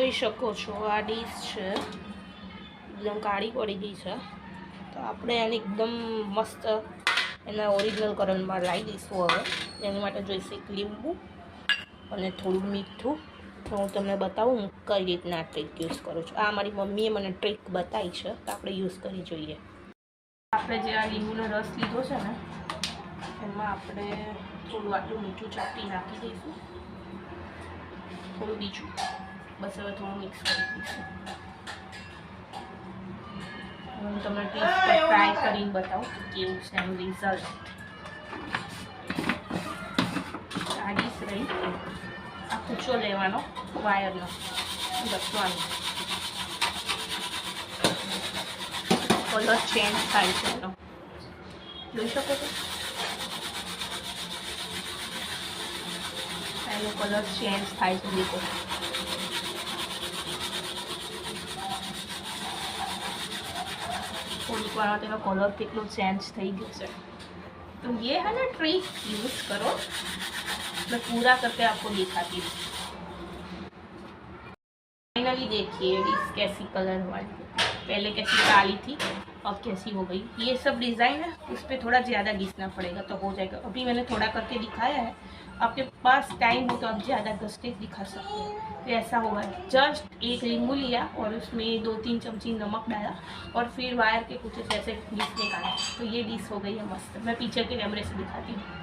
જોઈ શકો છો આ ડીશ છે, એકદમ કાળી પડી ગઈ છે, તો આપણે એને એકદમ મસ્ત એના ઓરિજિનલ કલરમાં લાવી દઈશું. હવે એની માટે જોઈશે એક લીંબુ અને થોડું મીઠું. તો હું તમને બતાવું હું કઈ રીતના ટ્રીક યુઝ કરું છું. આ મારી મમ્મીએ મને ટ્રીક બતાવી છે, તો આપણે યુઝ કરી જોઈએ. આપણે જે આ લીંબુનો રસ લીધો છે ને, એમાં આપણે થોડું આટલું મીઠું ચાટી નાખી દઈશું, થોડું બીજું, બસ હવે થોડું મિક્સ કરી દઈશું. હું તમને ટેસ્ટ પર ટ્રાય કરીને બતાવું કે કેવું છે એનું રિઝલ્ટ. આ ડીશ રહી, આ કૂચો લેવાનો વાયરનો, લખવાનો, કલર ચેન્જ થાય છે એનો, જોઈ શકો છો એનો કલર ચેન્જ થાય છે. દેખો થોડીક વારમાં તેનો કલર કેટલો ચેન્જ થઈ ગયો છે. तो ये है ना ट्रिक, यूज करो, मैं पूरा करके आपको दिखाती हूँ. फाइनली देखिए डिश कैसी कलर वाली, पहले कैसी काली थी अब कैसी हो गई. ये सब डिज़ाइन है, उस पर थोड़ा ज़्यादा घिसना पड़ेगा तो हो जाएगा. अभी मैंने थोड़ा करके दिखाया है, आपके पास टाइम हो तो आप ज़्यादा घसते दिखा सकते हैं. तो ऐसा होगा, जस्ट एक नींबू लिया और उसमें 2-3 चमची नमक डाला और फिर वायर के कुछ ऐसे घिसने का है. तो ये डिश हो गई है मस्त. मैं पीछे के कैमरे से दिखाती हूँ.